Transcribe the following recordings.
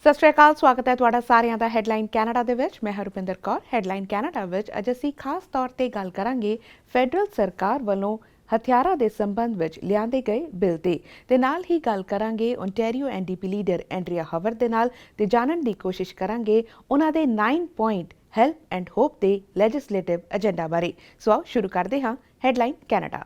ਸਤਿ ਸ਼੍ਰੀ ਅਕਾਲ, ਸਵਾਗਤ ਹੈ ਤੁਹਾਡਾ ਸਾਰਿਆਂ ਦਾ ਹੈਡਲਾਈਨ ਕੈਨੇਡਾ ਦੇ ਵਿੱਚ। ਮੈਂ ਹਰੁਪਿੰਦਰ ਕੌਰ। ਹੈਡਲਾਈਨ ਕੈਨੇਡਾ ਵਿੱਚ ਅੱਜ ਅਸੀਂ ਖਾਸ ਤੌਰ ਤੇ ਗੱਲ ਕਰਾਂਗੇ ਫੈਡਰਲ ਸਰਕਾਰ ਵੱਲੋਂ ਹਥਿਆਰਾਂ ਦੇ ਸੰਬੰਧ ਵਿੱਚ ਲਿਆਂਦੇ ਗਏ ਬਿੱਲ ਤੇ ਨਾਲ ਹੀ ਗੱਲ ਕਰਾਂਗੇ ਓਨਟਾਰੀਓ ਐਨਡੀਪੀ ਲੀਡਰ ਐਂਡਰੀਆ ਹਵਰਡ ਦੇ ਨਾਲ ਤੇ ਜਾਣਨ ਦੀ ਕੋਸ਼ਿਸ਼ ਕਰਾਂਗੇ ਉਹਨਾਂ ਦੇ 9 ਪੁਆਇੰਟ ਹੈਲਪ ਐਂਡ ਹੋਪ ਦੇ ਲੈਜਿਸਲੇਟਿਵ ਏਜੰਡਾ ਬਾਰੇ। ਸੋ ਆਓ ਸ਼ੁਰੂ ਕਰਦੇ ਹਾਂ ਹੈਡਲਾਈਨ ਕੈਨੇਡਾ।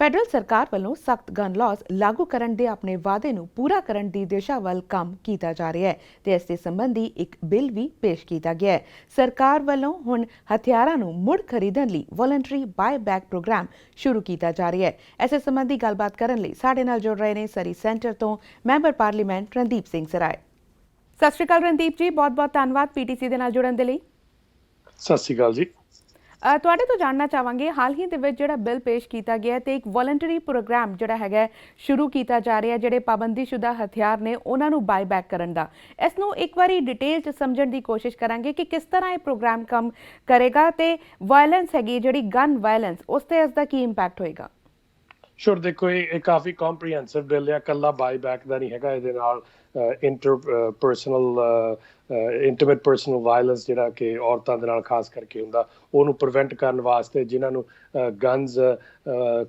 ਫੈਡਰਲ ਸਰਕਾਰ ਵੱਲੋਂ ਸਖਤ ਗਨ ਲਾਜ਼ ਲਾਗੂ ਕਰਨ ਦੇ ਆਪਣੇ ਵਾਅਦੇ ਨੂੰ ਪੂਰਾ ਕਰਨ ਦੀ ਦਿਸ਼ਾ ਵੱਲ ਕੰਮ ਕੀਤਾ ਜਾ ਰਿਹਾ ਹੈ ਤੇ ਇਸ ਦੇ ਸੰਬੰਧੀ ਇੱਕ ਬਿੱਲ ਵੀ ਪੇਸ਼ ਕੀਤਾ ਗਿਆ ਹੈ। ਸਰਕਾਰ ਵੱਲੋਂ ਹੁਣ ਹਥਿਆਰਾਂ ਨੂੰ ਮੁੜ ਖਰੀਦਣ ਲਈ ਵੋਲੰਟਰੀ ਬਾਏ ਬੈਕ ਪ੍ਰੋਗਰਾਮ ਸ਼ੁਰੂ ਕੀਤਾ ਜਾ ਰਿਹਾ ਹੈ। ਇਸੇ ਸੰਬੰਧੀ ਗੱਲਬਾਤ ਕਰਨ ਲਈ ਸਾਡੇ ਨਾਲ ਜੁੜ ਰਹੇ ਨੇ ਸਰੀ ਸੈਂਟਰ ਤੋਂ ਮੈਂਬਰ ਪਾਰਲੀਮੈਂਟ ਰਣਦੀਪ ਸਿੰਘ ਸਰਾਏ। ਸਤਿ ਸ਼੍ਰੀ ਅਕਾਲ ਰਣਦੀਪ ਜੀ, ਬਹੁਤ-ਬਹੁਤ ਧੰਨਵਾਦ ਪੀਟੀਸੀ ਦੇ ਨਾਲ ਜੁੜਨ ਦੇ ਲਈ। ਸਤਿ ਸ਼੍ਰੀ ਅਕਾਲ ਜੀ। ਤੁਹਾਡੇ ਤੋਂ ਜਾਣਨਾ ਚਾਹਾਂਗੇ, ਹਾਲ ਹੀ ਦੇ ਵਿੱਚ ਜਿਹੜਾ ਬਿੱਲ ਪੇਸ਼ ਕੀਤਾ ਗਿਆ ਤੇ ਇੱਕ ਵੋਲੰਟਰੀ ਪ੍ਰੋਗਰਾਮ ਜਿਹੜਾ ਹੈਗਾ ਸ਼ੁਰੂ ਕੀਤਾ ਜਾ ਰਿਹਾ, ਜਿਹੜੇ ਪਾਬੰਦੀਸ਼ੁਦਾ ਹਥਿਆਰ ਨੇ ਉਹਨਾਂ ਨੂੰ ਬਾਈ ਬੈਕ ਕਰਨ ਦਾ। ਇਸ ਨੂੰ ਇੱਕ ਵਾਰੀ ਡਿਟੇਲ 'ਚ ਸਮਝਣ ਦੀ ਕੋਸ਼ਿਸ਼ ਕਰਾਂਗੇ ਕਿ ਕਿਸ ਤਰ੍ਹਾਂ ਇਹ ਪ੍ਰੋਗਰਾਮ ਕੰਮ ਕਰੇਗਾ ਤੇ ਵਾਇਲੈਂਸ ਹੈਗੀ ਜਿਹੜੀ ਗਨ ਵਾਇਲੈਂਸ ਉਸ ਤੇ ਇਸ ਦਾ ਕੀ ਇੰਪੈਕਟ ਹੋਏਗਾ। ਸ਼ੋਰ ਦੇਖੋ, ਇਹ ਕਾਫੀ ਕੰਪਰੀਹੈਂਸਿਵ ਬਿੱਲ ਆ, ਕੱਲਾ ਬਾਈ ਬੈਕ ਦਾ ਨਹੀਂ ਹੈਗਾ। ਇਹਦੇ ਨਾਲ ਇੰਟੀਮੇਟ ਪਰਸਨਲ ਵਾਇਲੈਂਸ ਜਿਹੜਾ ਕਿ ਔਰਤਾਂ ਦੇ ਨਾਲ ਖਾਸ ਕਰਕੇ ਹੁੰਦਾ, ਉਹਨੂੰ ਪ੍ਰੀਵੈਂਟ ਕਰਨ ਵਾਸਤੇ ਜਿਨ੍ਹਾਂ ਨੂੰ ਗਨਜ਼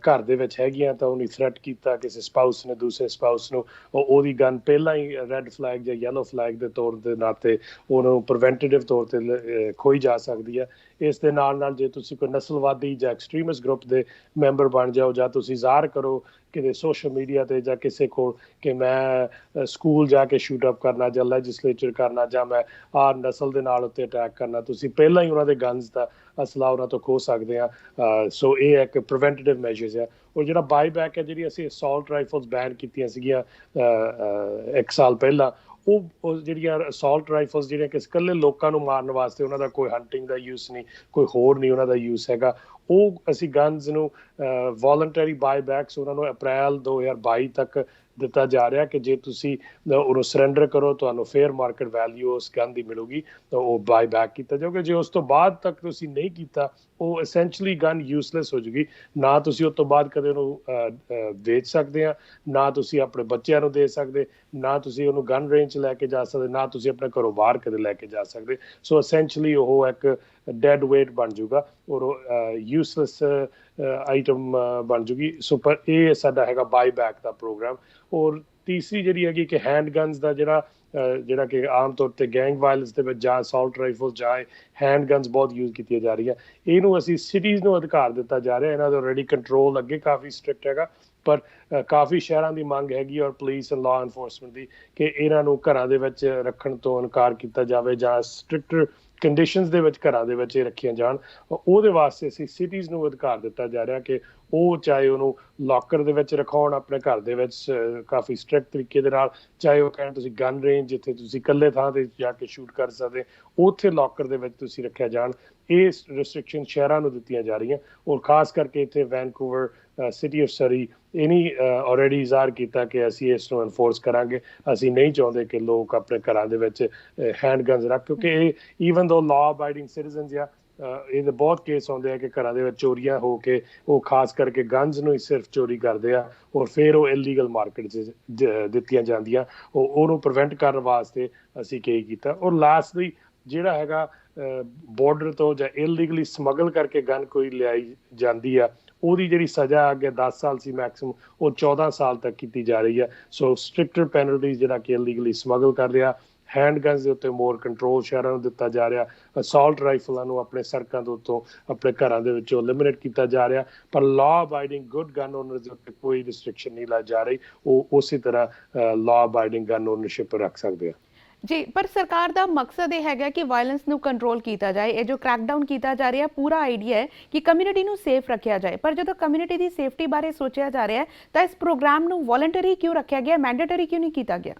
ਘਰ ਦੇ ਵਿੱਚ ਹੈਗੀਆਂ ਤਾਂ ਉਹਨੂੰ ਥ੍ਰੈਟ ਕੀਤਾ ਕਿਸੇ ਸਪਾਊਸ ਨੇ ਦੂਸਰੇ ਸਪਾਊਸ ਨੂੰ, ਉਹਦੀ ਗਨ ਪਹਿਲਾਂ ਹੀ ਰੈੱਡ ਫਲੈਗ ਜਾਂ ਯੈਲੋ ਫਲੈਗ ਦੇ ਤੌਰ ਦੇ ਨਾਤੇ ਉਹਨੂੰ ਪ੍ਰੀਵੈਂਟੇਟਿਵ ਤੌਰ 'ਤੇ ਖੋਈ ਜਾ ਸਕਦੀ ਹੈ। ਇਸ ਦੇ ਨਾਲ ਨਾਲ ਜੇ ਤੁਸੀਂ ਕੋਈ ਨਸਲਵਾਦੀ ਜਾਂ ਐਕਸਟਰੀਮਿਸਟ ਗਰੁੱਪ ਦੇ ਮੈਂਬਰ ਬਣ ਜਾਓ ਜਾਂ ਤੁਸੀਂ ਜ਼ਾਹਰ ਕਰੋ ਕਿਤੇ ਸੋਸ਼ਲ ਮੀਡੀਆ 'ਤੇ ਜਾਂ ਕਿਸੇ ਕੋਲ ਕਿ ਮੈਂ ਸਕੂਲ ਜਾ ਕੇ ਸ਼ੂਟ ਅਪ ਕਰਨਾ ਜਾਂ ਲੈਜਿਸਲੇਚਰ ਕਰਨਾ ਜਾਂ ਮੈਂ ਆਹ ਨਸਲ ਦੇ ਨਾਲ ਉੱਤੇ ਅਟੈਕ ਕਰਨਾ, ਤੁਸੀਂ ਪਹਿਲਾਂ ਹੀ ਉਹਨਾਂ ਦੇ ਗਨਜ਼ ਦਾ ਅਸਲਾ ਉਹਨਾਂ ਤੋਂ ਖੋਹ ਸਕਦੇ ਆ। ਸੋ ਇਹ ਇੱਕ ਪ੍ਰੀਵੈਂਟੇਟਿਵ ਮੈਜਰਸ ਆ। ਔਰ ਜਿਹੜਾ ਬਾਈ ਬੈਕ ਹੈ, ਜਿਹੜੀ ਅਸੀਂ ਅਸੌਲਟ ਰਾਈਫਲਸ ਬੈਨ ਕੀਤੀਆਂ ਸੀਗੀਆਂ 1 ਸਾਲ ਪਹਿਲਾਂ, ਉਹ ਜਿਹੜੀਆਂ ਅਸੌਲਟ ਰਾਈਫਲਸ ਜਿਹੜੀਆਂ ਕਿ ਇਕੱਲੇ ਲੋਕਾਂ ਨੂੰ ਮਾਰਨ ਵਾਸਤੇ, ਉਹਨਾਂ ਦਾ ਕੋਈ ਹੰਟਿੰਗ ਦਾ ਯੂਜ਼ ਨਹੀਂ, ਕੋਈ ਹੋਰ ਨਹੀਂ ਉਹਨਾਂ ਦਾ ਯੂਜ਼ ਹੈਗਾ, ਉਹ ਅਸੀਂ ਗਨਜ਼ ਨੂੰ ਵੋਲੰਟਰੀ ਬਾਈ ਬੈਕਸ ਉਹਨਾਂ ਨੂੰ ਅਪ੍ਰੈਲ 2022 ਤੱਕ ਦਿੱਤਾ ਜਾ ਰਿਹਾ ਕਿ ਜੇ ਤੁਸੀਂ ਉਹਨੂੰ ਸਰੈਂਡਰ ਕਰੋ ਤੁਹਾਨੂੰ ਫੇਅਰ ਮਾਰਕੀਟ ਵੈਲਿਊ ਉਸ ਗਨ ਦੀ ਮਿਲੂਗੀ ਤਾਂ ਉਹ ਬਾਈ ਬੈਕ ਕੀਤਾ ਜਾਊਗਾ। ਜੇ ਉਸ ਤੋਂ ਬਾਅਦ ਤੱਕ ਤੁਸੀਂ ਨਹੀਂ ਕੀਤਾ, ਉਹ ਐਸੈਂਸ਼ਲੀ ਗਨ ਯੂਸਲੈਸ ਹੋ ਜੂਗੀ। ਨਾ ਤੁਸੀਂ ਉਸ ਤੋਂ ਬਾਅਦ ਕਦੇ ਉਹਨੂੰ ਵੇਚ ਸਕਦੇ ਆ, ਨਾ ਤੁਸੀਂ ਆਪਣੇ ਬੱਚਿਆਂ ਨੂੰ ਦੇ ਸਕਦੇ, ਨਾ ਤੁਸੀਂ ਉਹਨੂੰ ਗਨ ਰੇਂਜ 'ਚ ਲੈ ਕੇ ਜਾ ਸਕਦੇ, ਨਾ ਤੁਸੀਂ ਆਪਣੇ ਘਰੋਂ ਬਾਹਰ ਕਦੇ ਲੈ ਕੇ ਜਾ ਸਕਦੇ। ਸੋ ਐਸੈਂਸ਼ਲੀ ਉਹ ਇੱਕ ਡੈਡ ਵੇਟ ਬਣ ਜੂਗਾ ਔਰ ਯੂਸਲੈਸ ਆਈਟਮ ਬਣ ਜੂਗੀ। ਸੋ ਪਰ ਇਹ ਸਾਡਾ ਹੈਗਾ ਬਾਈ ਬੈਕ ਦਾ ਪ੍ਰੋਗਰਾਮ। ਔਰ ਤੀਸਰੀ ਜਿਹੜੀ ਹੈਗੀ ਕਿ ਹੈਂਡ ਗਨਜ਼ ਦਾ ਜਿਹੜਾ ਕਿ ਆਮ ਤੌਰ 'ਤੇ ਗੈਂਗ ਵਾਇਲੈਂਸ ਦੇ ਵਿੱਚ ਜਾਂ ਅਸੌਲਟ ਰਾਈਫਲ ਜਾਂ ਹੈਂਡ ਗਨਜ਼ ਬਹੁਤ ਯੂਜ਼ ਕੀਤੀਆਂ ਜਾ ਰਹੀਆਂ, ਇਹਨੂੰ ਅਸੀਂ ਸਿਟੀਜ਼ ਨੂੰ ਅਧਿਕਾਰ ਦਿੱਤਾ ਜਾ ਰਿਹਾ। ਇਹਨਾਂ ਦਾ ਆਲਰੇਡੀ ਕੰਟਰੋਲ ਅੱਗੇ ਕਾਫੀ ਸਟ੍ਰਿਕਟ ਹੈਗਾ, ਪਰ ਕਾਫੀ ਸ਼ਹਿਰਾਂ ਦੀ ਮੰਗ ਹੈਗੀ ਔਰ ਪੁਲਿਸ ਐਂਡ ਲਾਅ ਐਨਫੋਰਸਮੈਂਟ ਦੀ ਕਿ ਇਹਨਾਂ ਨੂੰ ਘਰਾਂ ਦੇ ਵਿੱਚ ਰੱਖਣ ਤੋਂ ਇਨਕਾਰ ਕੀਤਾ ਜਾਵੇ ਜਾਂ ਸਟ੍ਰਿਕਟਰ ਕੰਡੀਸ਼ਨਸ ਦੇ ਵਿੱਚ ਘਰਾਂ ਦੇ ਵਿੱਚ ਇਹ ਰੱਖੀਆਂ ਜਾਣ। ਉਹਦੇ ਵਾਸਤੇ ਅਸੀਂ ਸਿਟੀਜ਼ ਨੂੰ ਅਧਿਕਾਰ ਦਿੱਤਾ ਜਾ ਰਿਹਾ ਕਿ ਉਹ ਚਾਹੇ ਉਹਨੂੰ ਲਾਕਰ ਦੇ ਵਿੱਚ ਰਖਾਉਣ ਆਪਣੇ ਘਰ ਦੇ ਵਿੱਚ ਕਾਫੀ ਸਟ੍ਰਿਕਟ ਤਰੀਕੇ ਦੇ ਨਾਲ, ਚਾਹੇ ਉਹ ਕਹਿਣ ਤੁਸੀਂ ਗਨ ਰੇਂਜ ਜਿੱਥੇ ਤੁਸੀਂ ਇਕੱਲੇ ਥਾਂ 'ਤੇ ਜਾ ਕੇ ਸ਼ੂਟ ਕਰ ਸਕਦੇ ਉੱਥੇ ਲਾਕਰ ਦੇ ਵਿੱਚ ਤੁਸੀਂ ਰੱਖਿਆ ਜਾਣ। ਇਹ ਰਿਸਟ੍ਰਿਕਸ਼ਨ ਸ਼ਹਿਰਾਂ ਨੂੰ ਦਿੱਤੀਆਂ ਜਾ ਰਹੀਆਂ ਔਰ ਖਾਸ ਕਰਕੇ ਇੱਥੇ ਵੈਨਕੂਵਰ ਸਿਟੀ ਆਫ ਸਰੀ ਇਹਨੀ ਆਲਰੇਡੀ ਜ਼ਾਹਰ ਕੀਤਾ ਕਿ ਅਸੀਂ ਇਸ ਨੂੰ ਐਨਫੋਰਸ ਕਰਾਂਗੇ। ਅਸੀਂ ਨਹੀਂ ਚਾਹੁੰਦੇ ਕਿ ਲੋਕ ਆਪਣੇ ਘਰਾਂ ਦੇ ਵਿੱਚ ਹੈਂਡ ਗਨਜ਼ ਰੱਖ, ਕਿਉਂਕਿ ਇਹ ਈਵਨ ਦੋ ਲਾਅ ਅਬਾਈਡਿੰਗ ਸਿਟੀਜ਼ਨਸ ਆ, ਇਹਦੇ ਬਹੁਤ ਕੇਸ ਆਉਂਦੇ ਆ ਕਿ ਘਰਾਂ ਦੇ ਵਿੱਚ ਚੋਰੀਆਂ ਹੋ ਕੇ ਉਹ ਖਾਸ ਕਰਕੇ ਗਨਜ਼ ਨੂੰ ਹੀ ਸਿਰਫ ਚੋਰੀ ਕਰਦੇ ਆ ਔਰ ਫਿਰ ਉਹ ਇਲੀਗਲ ਮਾਰਕੀਟ 'ਚ ਦਿੱਤੀਆਂ ਜਾਂਦੀਆਂ। ਉਹਨੂੰ ਪ੍ਰੀਵੈਂਟ ਕਰਨ ਵਾਸਤੇ ਅਸੀਂ ਕੀ ਕੀਤਾ। ਔਰ ਲਾਸਟਲੀ ਜਿਹੜਾ ਹੈਗਾ ਬਾਰਡਰ ਤੋਂ ਜਾਂ ਇਲੀਗਲੀ ਸਮਗਲ ਕਰਕੇ ਗਨ ਕੋਈ ਲਿਆਈ ਜਾਂਦੀ ਆ, ਉਹਦੀ ਜਿਹੜੀ ਸਜ਼ਾ ਅੱਗੇ 10 ਸਾਲ ਸੀ ਮੈਕਸਿਮਮ, ਉਹ 14 ਸਾਲ ਤੱਕ ਕੀਤੀ ਜਾ ਰਹੀ ਹੈ। ਸੋ ਸਟ੍ਰਿਕਟਰ ਪੈਨਲਟੀਜ਼ ਜਿਹੜਾ ਕਿ ਇਲੀਗਲੀ ਸਮਗਲ ਕਰ ਰਿਹਾ, ਹੈਂਡ ਗਨਜ਼ ਦੇ ਉੱਤੇ ਮੋਰ ਕੰਟਰੋਲ ਸ਼ਹਿਰਾਂ ਨੂੰ ਦਿੱਤਾ ਜਾ ਰਿਹਾ, ਅਸੌਲਟ ਰਾਈਫਲਾਂ ਨੂੰ ਆਪਣੇ ਸੜਕਾਂ ਦੇ ਉੱਤੋਂ ਆਪਣੇ ਘਰਾਂ ਦੇ ਵਿੱਚੋਂ ਐਲੀਮੀਨੇਟ ਕੀਤਾ ਜਾ ਰਿਹਾ, per law abiding good gun honours ਦੇ ਉੱਤੇ ਕੋਈ ਰਿਸਟ੍ਰਿਕਸ਼ਨ ਨਹੀਂ ਲਾਈ ਜਾ ਰਹੀ। ਉਹ ਉਸੇ ਤਰ੍ਹਾਂ ਲਾਅ ਅਬਾਈਡਿੰਗ ਗਨ ਓਨਰਸ਼ਿਪ ਰੱਖ ਸਕਦੇ ਆ। ਜੀ, ਪਰ ਸਰਕਾਰ ਦਾ ਮਕਸਦ ਇਹ ਹੈਗਾ ਕਿ ਵਾਇਲੈਂਸ ਨੂੰ ਕੰਟਰੋਲ ਕੀਤਾ ਜਾਏ। ਇਹ ਜੋ ਕ੍ਰੈਕਡਾਊਨ ਕੀਤਾ ਜਾ ਰਿਹਾ, ਪੂਰਾ ਆਈਡੀਆ ਹੈ ਕਿ ਕਮਿਊਨਿਟੀ ਨੂੰ ਸੇਫ ਰੱਖਿਆ ਜਾਏ। ਪਰ ਜਦੋਂ ਕਮਿਊਨਿਟੀ ਦੀ ਸੇਫਟੀ ਬਾਰੇ ਸੋਚਿਆ ਜਾ ਰਿਹਾ ਤਾਂ ਇਸ ਪ੍ਰੋਗਰਾਮ ਨੂੰ ਵੋਲੰਟਰੀ ਕਿਉਂ ਰੱਖਿਆ ਗਿਆ, ਮੈਂਡੇਟਰੀ ਕਿਉਂ ਨਹੀਂ ਕੀਤਾ ਗਿਆ?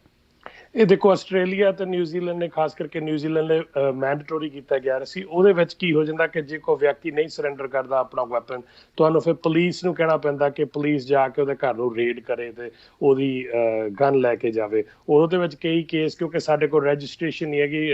ਇਹ ਦੇਖੋ, ਆਸਟ੍ਰੇਲੀਆ ਤੇ ਨਿਊਜ਼ੀਲੈਂਡ ਨੇ, ਖਾਸ ਕਰਕੇ ਨਿਊਜ਼ੀਲੈਂਡ ਨੇ ਮੈਂਡੇਟਰੀ ਕੀਤਾ ਗਿਆ ਸੀ। ਉਹਦੇ ਵਿੱਚ ਕੀ ਹੋ ਜਾਂਦਾ ਕਿ ਜੇ ਕੋਈ ਵਿਅਕਤੀ ਨਹੀਂ ਸਰੈਂਡਰ ਕਰਦਾ ਆਪਣਾ ਵੈਪਨ, ਤੁਹਾਨੂੰ ਫਿਰ ਪੁਲਿਸ ਨੂੰ ਕਹਿਣਾ ਪੈਂਦਾ ਕਿ ਪੁਲਿਸ ਜਾ ਕੇ ਉਹਦੇ ਘਰ ਨੂੰ ਰੇਡ ਕਰੇ ਤੇ ਉਹਦੀ ਗਨ ਲੈ ਕੇ ਜਾਵੇ। ਉਹਦੇ ਵਿੱਚ ਕਈ ਕੇਸ, ਕਿਉਂਕਿ ਸਾਡੇ ਕੋਲ ਰਜਿਸਟ੍ਰੇਸ਼ਨ ਨਹੀਂ ਹੈਗੀ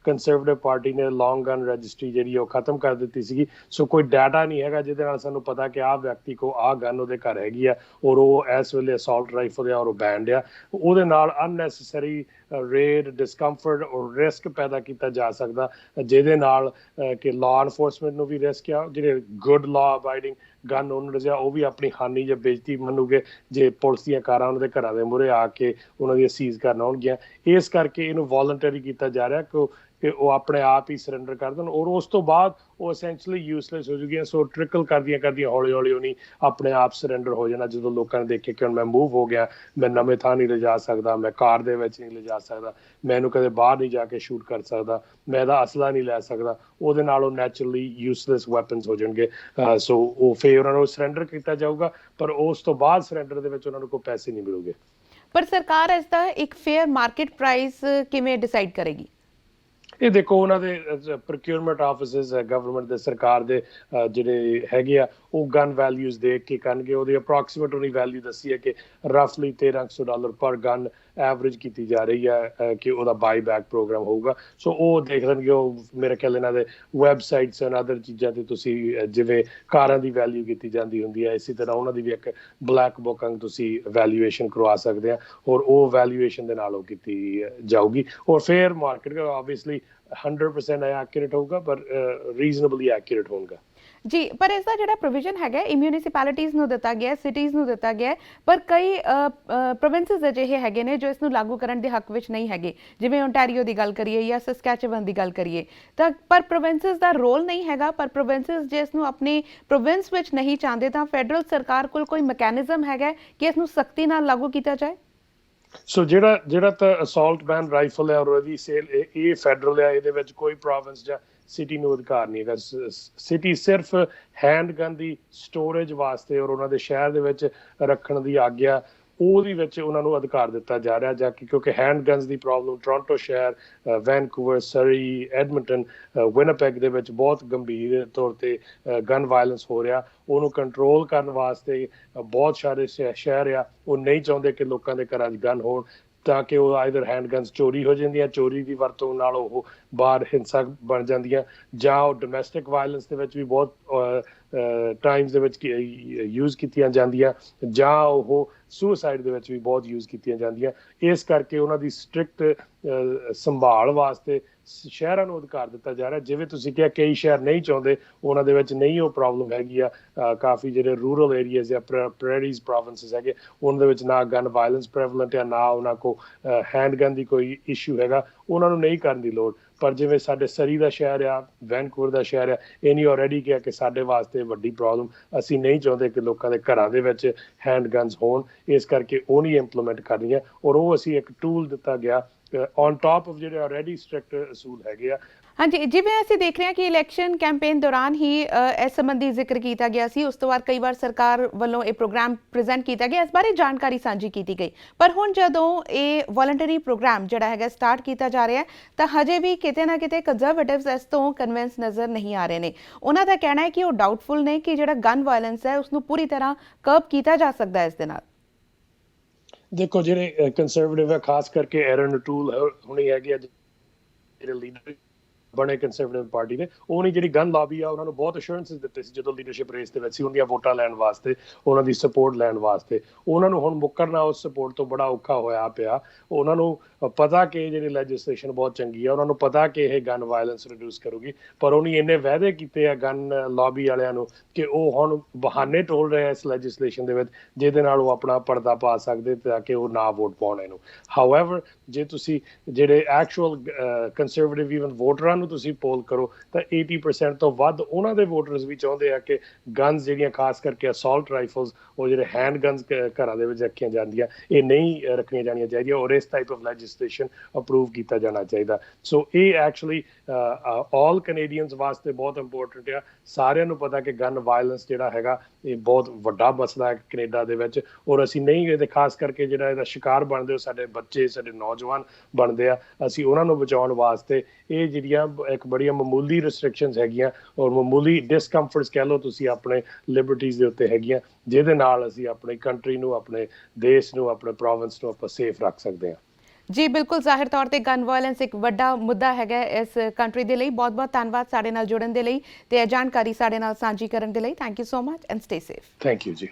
ਕੰਜ਼ਰਵੇਟਿਵ ਪਾਰਟੀ ਨੇ ਲੌਂਗ ਗਨ ਰਜਿਸਟਰੀ ਜਿਹੜੀ ਉਹ ਖਤਮ ਕਰ ਦਿੱਤੀ ਸੀਗੀ। ਸੋ ਕੋਈ ਡਾਟਾ ਨਹੀਂ ਹੈਗਾ ਜਿਹਦੇ ਨਾਲ ਸਾਨੂੰ ਪਤਾ ਕਿ ਆਹ ਵਿਅਕਤੀ ਕੋ ਆਹ ਗਨ ਉਹਦੇ ਘਰ ਹੈਗੀ ਆ ਔਰ ਉਹ ਇਸ ਵੇਲੇ ਅਸੌਲਟ ਰਾਈਫਲ ਆ ਔਰ ਉਹ ਬੈਂਡ ਆ। ਉਹਦੇ ਨਾਲ ਅਨਨੈਸੈਸਰੀ ਰੇਡ ਡਿਸਕੰਫਰਟ ਔਰ ਰਿਸਕ ਪੈਦਾ ਕੀਤਾ ਜਾ ਸਕਦਾ, ਜਿਹਦੇ ਨਾਲ ਕਿ ਲਾਅ ਇਨਫੋਰਸਮੈਂਟ ਨੂੰ ਵੀ ਰਿਸਕ ਆ, ਜਿਹੜੇ good law abiding gun honours ਆ ਉਹ ਵੀ ਆਪਣੀ ਹਾਨੀ ਜਾਂ ਬੇਇੱਜ਼ਤੀ ਮੰਨੂਗੇ ਜੇ ਪੁਲਿਸ ਦੀਆਂ ਕਾਰਾਂ ਉਹਨਾਂ ਦੇ ਘਰਾਂ ਦੇ ਮੂਹਰੇ ਆ ਕੇ ਉਹਨਾਂ ਦੀ ਸੀਜ਼ ਕਰਨ ਆਉਣਗੀਆਂ। ਇਸ ਕਰਕੇ ਇਹਨੂੰ ਵੋਲੰਟਰੀ ਕੀਤਾ ਜਾ ਰਿਹਾ ਕਿ ਉਹ ਆਪਣੇ ਆਪ ਹੀ ਸਰੈਂਡਰ ਕਰ ਦੇਣ ਔਰ ਉਸ ਤੋਂ ਬਾਅਦ ਉਹ ਅਸੈਂਸ਼ਲੀ ਯੂਸਲੈਸ ਹੋ ਜੂਗੀਆਂ। ਸੋ ਟ੍ਰਿਕਲ ਕਰਦੀਆਂ ਹੌਲੀ ਹੌਲੀ ਉਹਨੀ ਆਪਣੇ ਆਪ ਸਰੈਂਡਰ ਹੋ ਜਾਣਾ, ਜਦੋਂ ਲੋਕਾਂ ਨੇ ਦੇਖੇ ਕਿ ਹੁਣ ਮੈਂ ਮੂਵ ਹੋ ਗਿਆ, ਮੈਂ ਨਵੇਂ ਥਾਂ ਨਹੀਂ ਲਿਜਾ ਸਕਦਾ, ਮੈਂ ਕਾਰ ਦੇ ਵਿੱਚ ਨਹੀਂ ਲਿਜਾ ਸਕਦਾ, ਮੈਂ ਇਹਨੂੰ ਕਦੇ ਬਾਹਰ ਨਹੀਂ ਜਾ ਕੇ ਸ਼ੂਟ ਕਰ ਸਕਦਾ, ਮੈਂ ਇਹਦਾ ਅਸਲਾ ਨਹੀਂ ਲੈ ਸਕਦਾ, ਉਹਦੇ ਨਾਲ ਉਹ ਨੈਚੁਰਲੀ ਯੂਸਲੈਸ ਵੈਪਨਸ ਹੋ ਜਾਣਗੇ। ਸੋ ਉਹ ਫਿਰ ਉਹਨਾਂ ਨੂੰ ਸਰੈਂਡਰ ਕੀਤਾ ਜਾਊਗਾ, ਪਰ ਉਸ ਤੋਂ ਬਾਅਦ ਸਰੈਂਡਰ ਦੇ ਵਿੱਚ ਉਹਨਾਂ ਨੂੰ ਕੋਈ ਪੈਸੇ ਨਹੀਂ ਮਿਲੂਗੇ। ਪਰ ਸਰਕਾਰ ਇਸ ਦਾ ਇੱਕ ਫੇਅਰ ਮਾਰਕੀਟ ਪ੍ਰਾਈਸ ਕਿਵੇਂ ਡਿਸਾਈਡ ਕਰੇਗੀ? ਇਹ ਦੇਖੋ ਉਹਨਾਂ ਦੇ ਪ੍ਰੋਕਿਊਰਮੈਂਟ ਆਫਿਸਿਸ ਗਵਰਨਮੈਂਟ ਦੇ ਸਰਕਾਰ ਦੇ ਜਿਹੜੇ ਹੈਗੇ ਆ ਉਹ ਗਨ ਵੈਲਿਊਜ਼ ਦੇਖ ਕੇ ਕਰਨਗੇ। ਉਹਦੀ ਅਪਰੋਕਸੀਮੇਟ ਉਹਨੀ ਵੈਲਿਊ ਦੱਸੀ ਹੈ ਕਿ ਰਫਲੀ $1300 ਪਰ ਗਨ ਐਵਰੇਜ ਕੀਤੀ ਜਾ ਰਹੀ ਹੈ ਕਿ ਉਹਦਾ ਬਾਈ ਬੈਕ ਪ੍ਰੋਗਰਾਮ ਹੋਊਗਾ। ਸੋ ਉਹ ਦੇਖ ਲੈਣਗੇ। ਉਹ ਮੇਰੇ ਖਿਆਲ ਇਹਨਾਂ ਦੇ ਵੈਬਸਾਈਟਸ ਐਂਡ ਅਦਰ ਚੀਜ਼ਾਂ ਤੇ ਤੁਸੀਂ ਜਿਵੇਂ ਕਾਰਾਂ ਦੀ ਵੈਲਿਊ ਕੀਤੀ ਜਾਂਦੀ ਹੁੰਦੀ ਹੈ, ਇਸੇ ਤਰ੍ਹਾਂ ਉਹਨਾਂ ਦੀ ਵੀ ਇੱਕ ਬਲੈਕ ਬੁੱਕ ਵਾਂਗ ਤੁਸੀਂ ਵੈਲਿਊਏਸ਼ਨ ਕਰਵਾ ਸਕਦੇ ਆ ਔਰ ਉਹ ਵੈਲਿਊਏਸ਼ਨ ਦੇ ਨਾਲ ਉਹ ਕੀਤੀ ਜਾਊਗੀ। ਔਰ ਫੇਅਰ ਮਾਰਕੀਟ ਆਬਵੀਅਸਲੀ 100% ਐਕੂਰੇਟ ਹੋਊਗਾ, ਪਰ ਰੀਜ਼ਨੇਬਲੀ ਐਕੂਰੇਟ ਹੋਊਗਾ ਜੀ। ਪਰ ਇਸ ਦਾ ਜਿਹੜਾ ਪ੍ਰੋਵੀਜ਼ਨ ਹੈਗਾ ਮਿਊਨਿਸਪੈਲਿਟੀਜ਼ ਨੂੰ ਦਿੱਤਾ ਗਿਆ, ਸਿਟੀਜ਼ ਨੂੰ ਦਿੱਤਾ ਗਿਆ, ਪਰ ਕਈ ਪ੍ਰੋਵਿੰਸਸ ਅਜਿਹੇ ਹੈਗੇ ਨੇ ਜੋ ਇਸ ਨੂੰ ਲਾਗੂ ਕਰਨ ਦੇ ਹੱਕ ਵਿੱਚ ਨਹੀਂ ਹੈਗੇ, ਜਿਵੇਂ ਓਨਟਾਰੀਓ ਦੀ ਗੱਲ ਕਰੀਏ ਜਾਂ ਸਸਕੈਚੇਵਨ ਦੀ ਗੱਲ ਕਰੀਏ ਤਾਂ। ਪਰ ਪ੍ਰੋਵਿੰਸਸ ਦਾ ਰੋਲ ਨਹੀਂ ਹੈਗਾ, ਪਰ ਪ੍ਰੋਵਿੰਸਸ ਜੇ ਇਸ ਨੂੰ ਆਪਣੀ ਪ੍ਰੋਵਿੰਸ ਵਿੱਚ ਨਹੀਂ ਚਾਹੁੰਦੇ ਤਾਂ ਫੈਡਰਲ ਸਰਕਾਰ ਕੋਲ ਕੋਈ ਮੈਕੈਨਿਜ਼ਮ ਹੈਗਾ ਕਿ ਇਸ ਨੂੰ ਸਖਤੀ ਨਾਲ ਲਾਗੂ ਕੀਤਾ ਜਾਏ। ਸੋ ਜਿਹੜਾ ਤਾਂ ਅਸੌਲਟ ਬੈਨ ਰਾਈਫਲ ਹੈ ਔਰ ਉਹਦੀ ਸੇਲ ਇਹ ਫੈਡਰਲ ਹੈ, ਇਹਦੇ ਵਿੱਚ ਕੋਈ ਪ੍ਰੋਵਿੰਸ ਜਾਂ ਸਿਟੀ ਨੂੰ ਅਧਿਕਾਰ ਨਹੀਂ ਹੈਗਾ। ਸਿਟੀ ਸਿਰਫ ਹੈਂਡ ਗਨ ਦੀ ਸਟੋਰੇਜ ਵਾਸਤੇ ਔਰ ਉਹਨਾਂ ਦੇ ਸ਼ਹਿਰ ਦੇ ਵਿੱਚ ਰੱਖਣ ਦੀ ਆਗਿਆ ਉਹਦੇ ਵਿੱਚ ਉਹਨਾਂ ਨੂੰ ਅਧਿਕਾਰ ਦਿੱਤਾ ਜਾ ਰਿਹਾ, ਜਾ ਕੇ ਕਿਉਂਕਿ ਹੈਂਡ ਗਨਸ ਦੀ ਪ੍ਰੋਬਲਮ ਟੋਰਾਂਟੋ ਸ਼ਹਿਰ, ਵੈਨਕੂਵਰ, ਸਰੀ, ਐਡਮਿੰਟਨ, ਵਿਨਿਪੈਗ ਦੇ ਵਿੱਚ ਬਹੁਤ ਗੰਭੀਰ ਤੌਰ ਤੇ ਗਨ ਵਾਇਲੈਂਸ ਹੋ ਰਿਹਾ। ਉਹਨੂੰ ਕੰਟਰੋਲ ਕਰਨ ਵਾਸਤੇ ਬਹੁਤ ਸਾਰੇ ਸ਼ਹਿਰ ਆ ਉਹ ਨਹੀਂ ਚਾਹੁੰਦੇ ਕਿ ਲੋਕਾਂ ਦੇ ਘਰਾਂ 'ਚ ਗਨ ਹੋਣ, ਤਾਂ ਕਿ ਉਹ ਆਈਦਰ ਹੈਂਡ ਗਨਸ ਚੋਰੀ ਹੋ ਜਾਂਦੀਆਂ, ਚੋਰੀ ਦੀ ਵਰਤੋਂ ਨਾਲ ਉਹ ਬਾਹਰ ਹਿੰਸਾ ਬਣ ਜਾਂਦੀਆਂ, ਜਾਂ ਉਹ ਡੋਮੈਸਟਿਕ ਵਾਇਲੈਂਸ ਦੇ ਵਿੱਚ ਵੀ ਬਹੁਤ ਟਾਈਮਸ ਦੇ ਵਿੱਚ ਯੂਜ਼ ਕੀਤੀਆਂ ਜਾਂਦੀਆਂ, ਜਾਂ ਉਹ ਸੁਸਾਈਡ ਦੇ ਵਿੱਚ ਵੀ ਬਹੁਤ ਯੂਜ਼ ਕੀਤੀਆਂ ਜਾਂਦੀਆਂ। ਇਸ ਕਰਕੇ ਉਹਨਾਂ ਦੀ ਸਟ੍ਰਿਕਟ ਸੰਭਾਲ ਵਾਸਤੇ ਸ਼ਹਿਰਾਂ ਨੂੰ ਅਧਿਕਾਰ ਦਿੱਤਾ ਜਾ ਰਿਹਾ। ਜਿਵੇਂ ਤੁਸੀਂ ਕਿਹਾ ਕਈ ਸ਼ਹਿਰ ਨਹੀਂ ਚਾਹੁੰਦੇ, ਉਹਨਾਂ ਦੇ ਵਿੱਚ ਨਹੀਂ ਉਹ ਪ੍ਰੋਬਲਮ ਹੈਗੀ ਆ। ਕਾਫੀ ਜਿਹੜੇ ਰੂਰਲ ਏਰੀਆਜ਼ ਜਾਂ ਪ੍ਰੈਰੀਜ਼ ਪ੍ਰੋਵਿੰਸਿਸ ਹੈਗੇ ਉਹਨਾਂ ਦੇ ਵਿੱਚ ਨਾ ਗਨ ਵਾਇਲੈਂਸ ਪ੍ਰੈਵਲੈਂਟ ਆ, ਨਾ ਉਹਨਾਂ ਕੋਲ ਹੈਂਡ ਗਨ ਦੀ ਕੋਈ ਇਸ਼ੂ ਹੈਗਾ, ਉਹਨਾਂ ਨੂੰ ਨਹੀਂ ਕਰਨ ਦੀ ਲੋੜ। ਪਰ ਜਿਵੇਂ ਸਾਡੇ ਸਰੀ ਦਾ ਸ਼ਹਿਰ ਆ, ਵੈਨਕੂਵਰ ਦਾ ਸ਼ਹਿਰ ਆ, ਇਹਨੇ ਆਲਰੇਡੀ ਕਿਹਾ ਕਿ ਸਾਡੇ ਵਾਸਤੇ ਵੱਡੀ ਪ੍ਰੋਬਲਮ, ਅਸੀਂ ਨਹੀਂ ਚਾਹੁੰਦੇ ਕਿ ਲੋਕਾਂ ਦੇ ਘਰਾਂ ਦੇ ਵਿੱਚ ਹੈਂਡ ਗਨਸ ਹੋਣ, ਇਸ ਕਰਕੇ ਉਹ ਨਹੀਂ ਇੰਪਲੀਮੈਂਟ ਕਰਨੀ ਹੈ। ਔਰ ਉਹ ਅਸੀਂ ਇੱਕ ਟੂਲ ਦਿੱਤਾ ਗਿਆ ਔਨ ਟਾਪ ਆਫ ਜਿਹੜੇ ਆਲਰੇਡੀ ਸਟ੍ਰਿਕਟ ਅਸੂਲ ਹੈਗੇ ਆ। ਹਾਂਜੀ, ਜਿਵੇਂ ਅਸੀਂ ਦੇਖ ਰਹੇ ਹਾਂ ਕਿ ਇਲੈਕਸ਼ਨ ਕੈਂਪੇਨ ਦੌਰਾਨ ਹੀ ਇਸ ਸੰਬੰਧੀ ਜ਼ਿਕਰ ਕੀਤਾ ਗਿਆ ਸੀ, ਉਸ ਤੋਂ ਬਾਅਦ ਕਈ ਵਾਰ ਸਰਕਾਰ ਵੱਲੋਂ ਇਹ ਪ੍ਰੋਗਰਾਮ ਪ੍ਰੈਜ਼ੈਂਟ ਕੀਤਾ ਗਿਆ, ਇਸ ਬਾਰੇ ਜਾਣਕਾਰੀ ਸਾਂਝੀ ਕੀਤੀ ਗਈ। ਪਰ ਹੁਣ ਜਦੋਂ ਇਹ ਵੋਲੰਟਰੀ ਪ੍ਰੋਗਰਾਮ ਜਿਹੜਾ ਹੈਗਾ ਸਟਾਰਟ ਕੀਤਾ ਜਾ ਰਿਹਾ ਤਾਂ ਹਜੇ ਵੀ ਕਿਤੇ ਨਾ ਕਿਤੇ ਕੰਜ਼ਰਵੇਟਿਵਸ ਇਸ ਤੋਂ ਕਨਵਿੰਸ ਨਜ਼ਰ ਨਹੀਂ ਆ ਰਹੇ ਨੇ। ਉਹਨਾਂ ਦਾ ਕਹਿਣਾ ਹੈ ਕਿ ਉਹ ਡਾਊਟਫੁਲ ਨੇ ਕਿ ਜਿਹੜਾ ਗਨ ਵਾਇਲੈਂਸ ਹੈ ਉਸ ਨੂੰ ਪੂਰੀ ਤਰ੍ਹਾਂ ਕਰਬ ਕੀਤਾ ਜਾ ਸਕਦਾ ਹੈ ਇਸ ਦੇ ਨਾਲ। ਦੇਖੋ ਜਿਹੜੇ ਕੰਜ਼ਰਵੇਟਿਵ ਹੈ, ਖਾਸ ਕਰਕੇ ਐਰਨ ਟੂਲ ਹੁਣੀ ਹੈਗੇ ਆ ਜਿਹੜੇ ਲੀਡਰ ਬਣੇ ਕੰਜ਼ਰਵੇਟਿਵ ਪਾਰਟੀ ਦੇ, ਉਹਨੇ ਜਿਹੜੀ ਗਨ ਲਾਬੀ ਆ ਉਹਨਾਂ ਨੂੰ ਬਹੁਤ ਅਸ਼ੋਰੈਂਸਿਸ ਦਿੱਤੇ ਸੀ ਜਦੋਂ ਲੀਡਰਸ਼ਿਪ ਰੇਸ ਦੇ ਵਿੱਚ ਸੀ, ਉਹਦੀਆਂ ਵੋਟਾਂ ਲੈਣ ਵਾਸਤੇ, ਉਹਨਾਂ ਦੀ ਸਪੋਰਟ ਲੈਣ ਵਾਸਤੇ। ਉਹਨਾਂ ਨੂੰ ਹੁਣ ਮੁੱਕਰਨਾ ਉਸ ਸਪੋਰਟ ਤੋਂ ਬੜਾ ਔਖਾ ਹੋਇਆ ਪਿਆ। ਉਹਨਾਂ ਨੂੰ ਪਤਾ ਕਿ ਜਿਹੜੀ ਲੈਜਿਸਲੇਸ਼ਨ ਬਹੁਤ ਚੰਗੀ ਆ, ਉਹਨਾਂ ਨੂੰ ਪਤਾ ਕਿ ਇਹ ਗਨ ਵਾਇਲੈਂਸ ਰਿਡਿਊਸ ਕਰੂਗੀ, ਪਰ ਉਹਨੇ ਇੰਨੇ ਵਾਅਦੇ ਕੀਤੇ ਆ ਗਨ ਲਾਬੀ ਵਾਲਿਆਂ ਨੂੰ ਕਿ ਉਹ ਹੁਣ ਬਹਾਨੇ ਟੋਲ ਰਹੇ ਆ ਇਸ ਲੈਜਿਸਲੇਸ਼ਨ ਦੇ ਵਿੱਚ, ਜਿਹਦੇ ਨਾਲ ਉਹ ਆਪਣਾ ਪਰਦਾ ਪਾ ਸਕਦੇ ਤਾਂ ਕਿ ਉਹ ਨਾ ਵੋਟ ਪਾਉਣ ਇਹਨੂੰ। ਹਾਊਐਵਰ ਜੇ ਤੁਸੀਂ ਜਿਹੜੇ ਐਕਚੁਅਲ ਕੰਜ਼ਰਵੇਟਿਵ ਈਵਨ ਵੋਟਰਾਂ ਨੂੰ ਤੁਸੀਂ ਪੋਲ ਕਰੋ ਤਾਂ 80% ਤੋਂ ਵੱਧ ਉਹਨਾਂ ਦੇ ਵੋਟਰਸ ਵੀ ਚਾਹੁੰਦੇ ਆ ਕਿ ਗਨਸ ਜਿਹੜੀਆਂ ਖਾਸ ਕਰਕੇ ਅਸੌਲਟ ਰਾਈਫਲਸ, ਉਹ ਜਿਹੜੇ ਹੈਂਡ ਗਨਸ ਘਰਾਂ ਦੇ ਵਿੱਚ ਰੱਖੀਆਂ ਜਾਂਦੀਆਂ, ਇਹ ਨਹੀਂ ਰੱਖਣੀਆਂ ਜਾਣੀਆਂ ਚਾਹੀਦੀਆਂ ਔਰ ਇਸ ਟਾਈਪ ਆਫ ਲੈਜਿਸਲੇਸ਼ਨ ਅਪਰੂਵ ਕੀਤਾ ਜਾਣਾ ਚਾਹੀਦਾ। ਸੋ ਇਹ ਐਕਚੁਅਲੀ ਆਲ ਕੈਨੇਡੀਅਨਸ ਵਾਸਤੇ ਬਹੁਤ ਇੰਪੋਰਟੈਂਟ ਆ। ਸਾਰਿਆਂ ਨੂੰ ਪਤਾ ਕਿ ਗਨ ਵਾਇਲੈਂਸ ਜਿਹੜਾ ਹੈਗਾ ਇਹ ਬਹੁਤ ਵੱਡਾ ਮਸਲਾ ਹੈ ਕੈਨੇਡਾ ਦੇ ਵਿੱਚ, ਔਰ ਅਸੀਂ ਨਹੀਂ ਇਹਦੇ ਖਾਸ ਕਰਕੇ ਜਿਹੜਾ ਇਹਦਾ ਸ਼ਿਕਾਰ ਬਣਦੇ ਹੋ ਸਾਡੇ ਬੱਚੇ, ਸਾਡੇ ਨੌਜਵਾਨ ਬਣਦੇ ਆ, ਅਸੀਂ ਉਹਨਾਂ ਨੂੰ ਬਚਾਉਣ ਵਾਸਤੇ ਇਹ ਜਿਹੜੀਆਂ ਇੱਕ ਬੜੀਆਂ ਮਾਮੂਲੀ ਰਿਸਟ੍ਰਿਕਸ਼ਨਸ ਹੈਗੀਆਂ ਔਰ ਮਾਮੂਲੀ ਡਿਸਕੰਫਰਟਸ ਕਹਿ ਲਓ ਤੁਸੀਂ ਆਪਣੇ ਲਿਬਰਟੀਜ਼ ਦੇ ਉੱਤੇ ਹੈਗੀਆਂ, ਜਿਹਦੇ ਨਾਲ ਅਸੀਂ ਆਪਣੀ ਕੰਟਰੀ ਨੂੰ, ਆਪਣੇ ਦੇਸ਼ ਨੂੰ, ਆਪਣੇ ਪ੍ਰੋਵਿੰਸ ਨੂੰ ਆਪਾਂ ਸੇਫ ਰੱਖ ਸਕਦੇ ਹਾਂ। ਜੀ ਬਿਲਕੁਲ ਜ਼ਾਹਿਰ ਤੌਰ ਤੇ ਗਨ ਵਾਇਲੈਂਸ ਇੱਕ ਵੱਡਾ ਮੁੱਦਾ ਹੈਗਾ ਇਸ ਕੰਟਰੀ ਦੇ ਲਈ। ਬਹੁਤ ਬਹੁਤ ਧੰਨਵਾਦ ਸਾਡੇ ਨਾਲ ਜੁੜਨ ਦੇ ਲਈ ਤੇ ਇਹ ਜਾਣਕਾਰੀ ਸਾਡੇ ਨਾਲ ਸਾਂਝੀ ਕਰਨ ਦੇ ਲਈ। Thank you so much and stay safe. Thank you ਜੀ।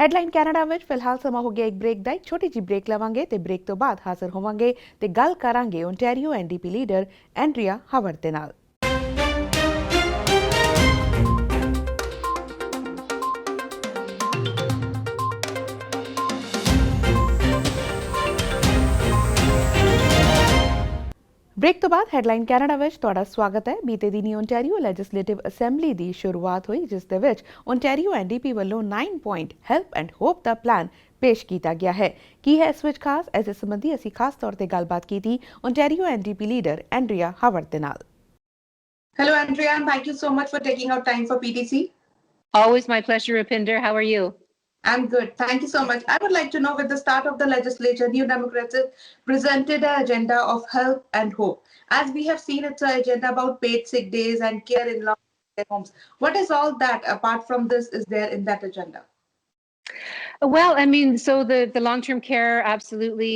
ਹੈਡਲਾਈਨ ਕੈਨੇਡਾ ਵਿੱਚ ਫਿਲਹਾਲ ਸਮਾਂ ਹੋ ਗਿਆ ਇੱਕ ਬ੍ਰੇਕ ਦਾ। ਇੱਕ ਛੋਟੀ ਜਿਹੀ ਬ੍ਰੇਕ ਲਵਾਂਗੇ ਤੇ ਬ੍ਰੇਕ ਤੋਂ ਬਾਅਦ ਹਾਜ਼ਰ ਹੋਵਾਂਗੇ ਤੇ ਗੱਲ ਕਰਾਂਗੇ ਓਨਟਾਰੀਓ ਐਨਡੀਪੀ ਲੀਡਰ ਐਂਡਰੀਆ ਹਾਵਰਡ ਦੇ ਨਾਲ। ਬ੍ਰੇਕ ਤੋਂ ਬਾਅਦ ਹੈਡਲਾਈਨ ਕੈਨੇਡਾ ਵਿੱਚ ਤੁਹਾਡਾ ਸਵਾਗਤ ਹੈ। ਬੀਤੇ ਦਿਨੀ ਓਨਟਾਰੀਓ ਲੈਜਿਸਲੇਟਿਵ ਅਸੈਂਬਲੀ ਦੀ ਸ਼ੁਰੂਆਤ ਹੋਈ, ਜਿਸ ਦੇ ਵਿੱਚ ਓਨਟਾਰੀਓ ਐਨਡੀਪੀ ਵੱਲੋਂ 9 point help and hop the plan ਪੇਸ਼ ਕੀਤਾ ਗਿਆ ਹੈ। ਕੀ ਹੈ ਇਸ ਵਿੱਚ ਖਾਸ? ਇਸ ਸੰਬੰਧੀ ਅਸੀਂ ਖਾਸ ਤੌਰ ਤੇ ਗੱਲਬਾਤ ਕੀਤੀ ਓਨਟਾਰੀਓ ਐਨਡੀਪੀ ਲੀਡਰ ਐਂਡਰੀਆ ਹਾਵਰਡ ਦੇ ਨਾਲ। Hello, Andrea, and thank you so much for taking out time for PTC. Always my pleasure, Rupinder. How are you? I'm good. Thank you so much. I would like to know, with the start of the legislature, New Democrats have presented an agenda of help and hope. As we have seen, it's an agenda about paid sick days and care in long-term homes. What is all that, apart from this, is there in that agenda? Well, I mean, so the long-term care, absolutely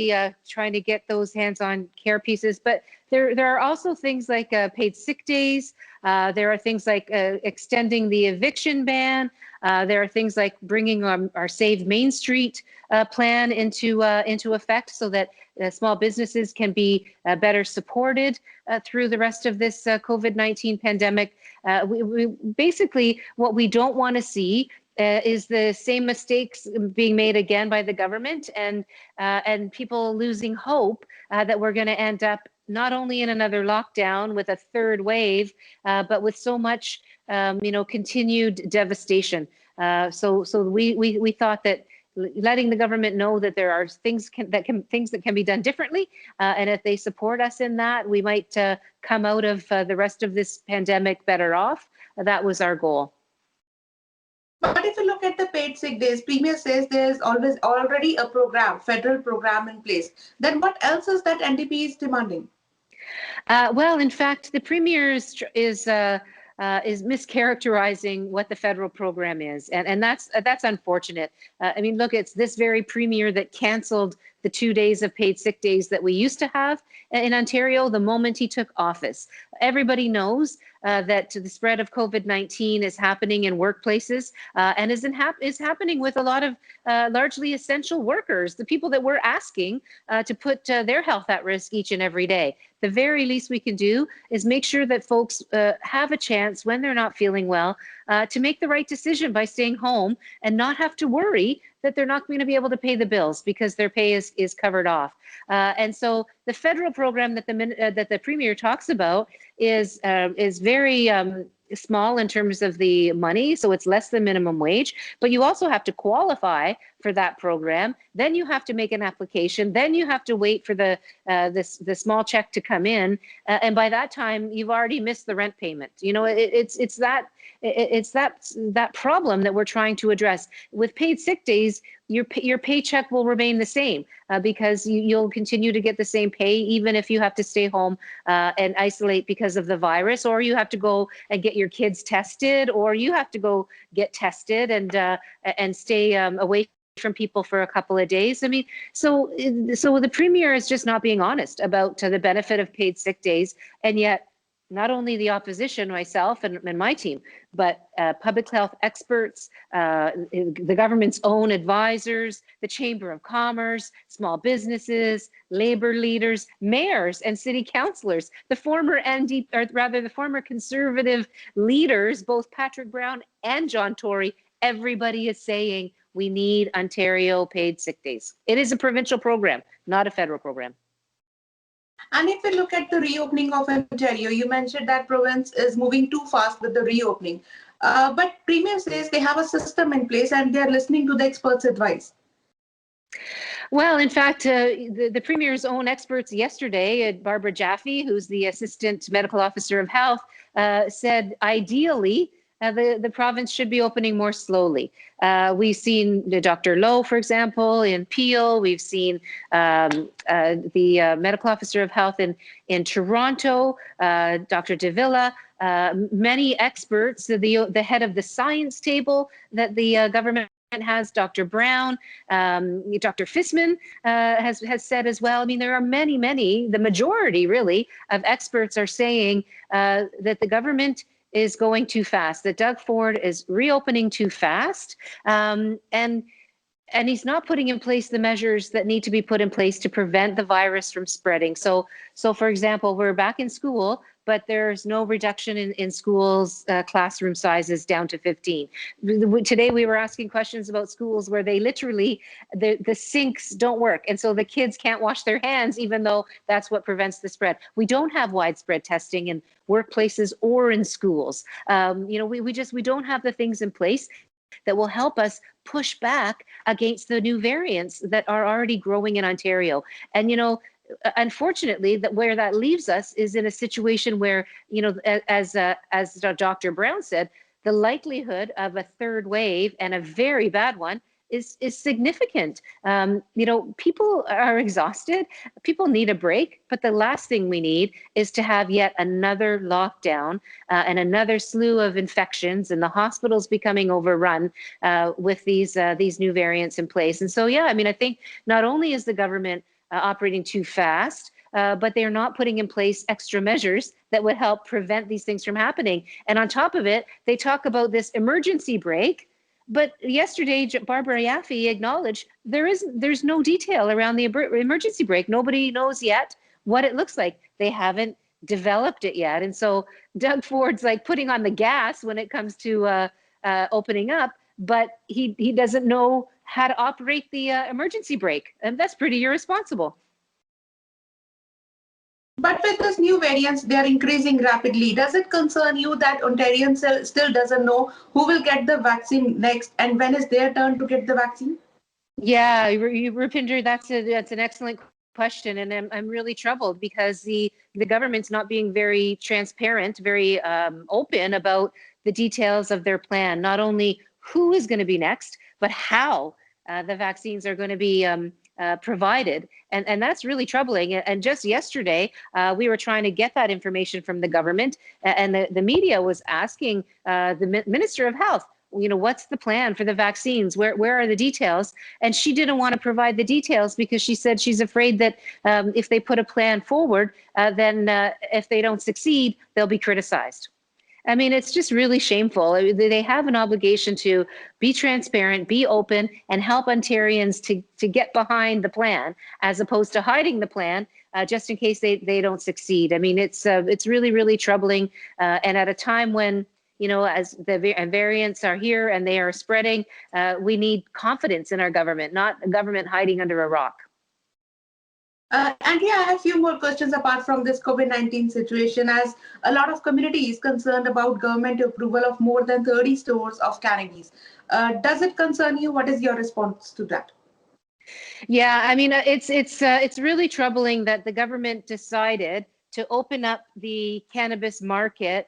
trying to get those hands-on care pieces, but there are also things like paid sick days. There are things like extending the eviction ban. There are things like bringing our Save Main Street plan into effect, so that small businesses can be better supported through the rest of this COVID-19 pandemic. We basically, what we don't want to see is the same mistakes being made again by the government, and people losing hope that we're going to end up not only in another lockdown with a third wave, but with so much, continued devastation. So we thought that letting the government know that there are things that can be done differently, and if they support us in that, we might come out of the rest of this pandemic better off. That was our goal. But if you look at the paid sick days, Premier says there's already a program, federal program in place. Then what else is that NDP is demanding? Well, in fact, the Premier is mischaracterizing what the federal program is, and that's unfortunate. I mean, look, it's this very Premier that canceled the 2 days of paid sick days that we used to have in Ontario the moment he took office. Everybody knows that the spread of COVID-19 is happening in workplaces, and is happening with a lot of largely essential workers, the people that we're asking to put their health at risk each and every day. The very least we can do is make sure that folks have a chance when they're not feeling well to make the right decision by staying home and not have to worry that they're not going to be able to pay the bills because their pay is covered off. And so the federal program that the Premier talks about is very small in terms of the money, so it's less than minimum wage, but you also have to qualify for that program. Then you have to make an application. Then you have to wait for the small check to come in, and by that time you've already missed the rent payment. It's that problem that we're trying to address. With paid sick days, your paycheck will remain the same because you'll continue to get the same pay even if you have to stay home and isolate because of the virus, or you have to go and get your kids tested, or you have to go get tested and stay away from people for a couple of days. I mean, so the Premier is just not being honest about the benefit of paid sick days, and yet not only the opposition, myself and my team, but public health experts, the government's own advisors, the Chamber of Commerce, small businesses, labor leaders, mayors and city councillors, the former Conservative leaders, both Patrick Brown and John Tory, everybody is saying we need Ontario paid sick days. It is a provincial program, not a federal program. And if we look at the reopening of Ontario, you mentioned that province is moving too fast with the reopening. But Premier says they have a system in place and they're listening to the experts' advice. Well, in fact, the Premier's own experts yesterday, Barbara Jaffe, who's the Assistant Medical Officer of Health, said ideally the province should be opening more slowly. We've seen Dr. Lowe, for example, in Peel. We've seen the Medical Officer of Health in Toronto, Dr. Davila. Many experts, the head of the science table that the government has, Dr. Brown, Dr. Fisman has said as well. I mean, there are many, the majority really of experts are saying that the government is going too fast, that Doug Ford is reopening too fast, and he's not putting in place the measures that need to be put in place to prevent the virus from spreading. So for example, we're back in school, but there's no reduction in schools' classroom sizes down to 15. Today, we were asking questions about schools where they literally, the sinks don't work. And so the kids can't wash their hands, even though that's what prevents the spread. We don't have widespread testing in workplaces or in schools. We don't have the things in place that will help us push back against the new variants that are already growing in Ontario. And, unfortunately, where that leaves us is in a situation where, as Dr. Brown said, the likelihood of a third wave, and a very bad one, is significant. People are exhausted. People need a break, but the last thing we need is to have yet another lockdown and another slew of infections, and the hospitals becoming overrun with these new variants in place. And so, I think not only is the government operating too fast, but they're not putting in place extra measures that would help prevent these things from happening. And on top of it, they talk about this emergency brake. But yesterday, Barbara Yaffe acknowledged there's no detail around the emergency brake. Nobody knows yet what it looks like. They haven't developed it yet. And so Doug Ford's like putting on the gas when it comes to opening up, but he doesn't know how to operate the emergency brake. And that's pretty irresponsible. But with these new variants, they are increasing rapidly. Does it concern you that Ontarians still doesn't know who will get the vaccine next and when is their turn to get the vaccine? Yeah, Rupinder, that's an excellent question, and I'm really troubled because the government's not being very transparent, very open about the details of their plan. Not only who is going to be next, but how the vaccines are going to be provided. And that's really troubling. And just yesterday, we were trying to get that information from the government, and the media was asking the Minister of Health, what's the plan for the vaccines? Where are the details? And she didn't want to provide the details because she said she's afraid that if they put a plan forward, then if they don't succeed, they'll be criticized. I mean, it's just really shameful. They have an obligation to be transparent, be open, and help Ontarians to get behind the plan, as opposed to hiding the plan just in case they don't succeed. I mean, it's really, really troubling. And at a time when, as the variants are here and they are spreading, we need confidence in our government, not a government hiding under a rock. Andrea, I have a few more questions apart from this COVID-19 situation, as a lot of community is concerned about government approval of more than 30 stores of cannabis. Does it concern you? What is your response to that? Yeah, I mean, it's really troubling that the government decided to open up the cannabis market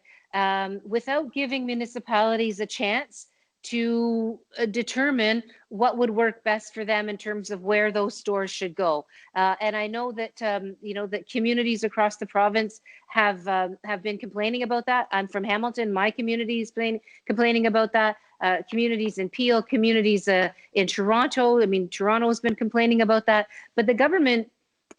without giving municipalities a chance to determine what would work best for them in terms of where those stores should go. And I know that that communities across the province have been complaining about that. I'm from Hamilton. My community is complaining about that. Communities in Peel, communities in Toronto. I mean, Toronto has been complaining about that. But the government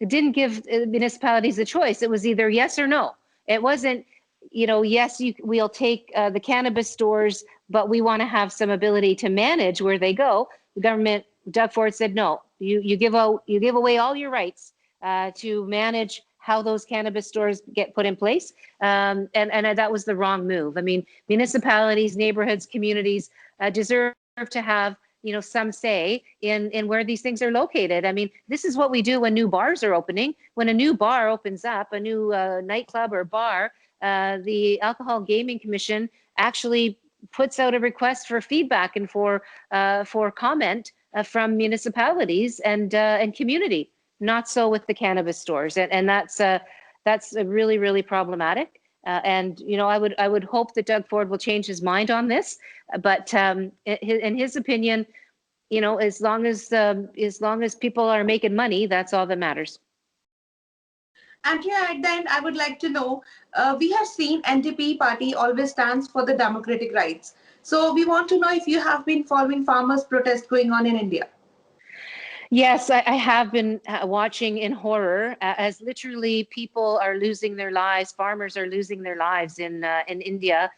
didn't give municipalities a choice. It was either yes or no. It wasn't, yes, we'll take the cannabis stores, but we want to have some ability to manage where they go. The government, Doug Ford said, no, you give away all your rights to manage how those cannabis stores get put in place. And that was the wrong move. I mean, municipalities, neighborhoods, communities deserve to have some say in where these things are located. I mean, this is what we do when new bars are opening. When a new bar opens up, a new nightclub or bar, the Alcohol Gaming Commission actually puts out a request for feedback and for comment from municipalities and community. Not so with the cannabis stores, and that's really, really problematic. And I would hope that Doug Ford will change his mind on this. But in his opinion, as long as people are making money, that's all that matters. Andrea, at the end, I would like to know, we have seen NDP party always stands for the democratic rights. So we want to know if you have been following farmers' protests going on in India. Yes, I have been watching in horror as literally people are losing their lives. Farmers are losing their lives in India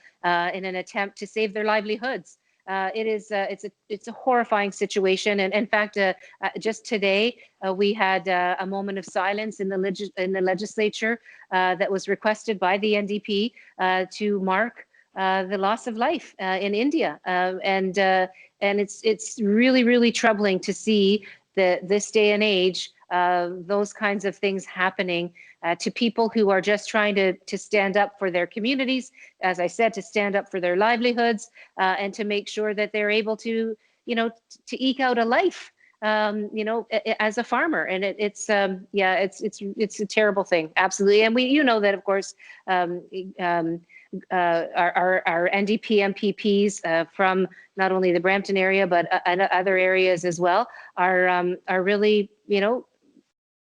in an attempt to save their livelihoods. It's a horrifying situation, and in fact, just today we had a moment of silence in the legislature that was requested by the NDP to mark the loss of life in India, and it's really troubling to see this day and age, those kinds of things happening to people who are just trying to stand up for their communities, as I said, to stand up for their livelihoods, and to make sure that they're able to, to eke out a life, as a farmer. And it's a terrible thing, absolutely. And we, that of course, our NDP MPPs from not only the Brampton area but other areas as well are really,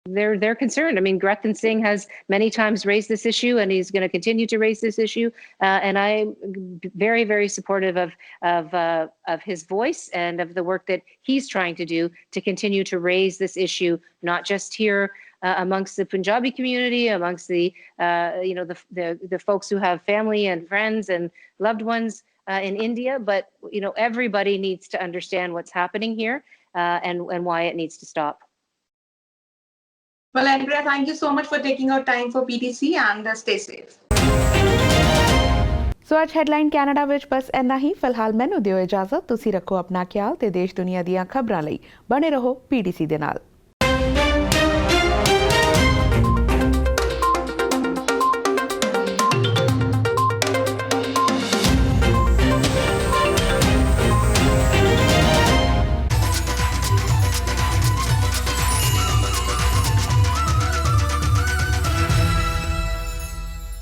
they're concerned. I mean, Gretchen Singh has many times raised this issue, and he's going to continue to raise this issue. And I'm very supportive of his voice and of the work that he's trying to do to continue to raise this issue, not just here amongst the Punjabi community, amongst the folks who have family and friends and loved ones in India, but everybody needs to understand what's happening here and why it needs to stop. Well, Andrea, thank you so much for taking out time for PTC, and stay safe. ਸੋ ਅੱਜ headline Canada ਵਿੱਚ ਬਸ ਇੰਨਾ ਹੀ। ਫਿਲਹਾਲ ਮੈਨੂੰ ਦਿਓ ਇਜਾਜ਼ਤ। ਤੁਸੀਂ ਰੱਖੋ ਆਪਣਾ ਖਿਆਲ ਤੇ ਦੇਸ਼ ਦੁਨੀਆ ਦੀਆਂ ਖਬਰਾਂ ਲਈ ਬਣੇ ਰਹੋ PTC ਦੇ ਨਾਲ।